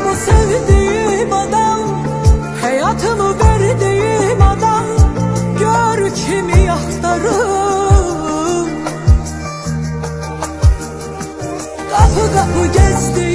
o sevdiğim adam, hayatımı verdiğim adam. Gör kimi yaktarım. Kapı kapı gezdim,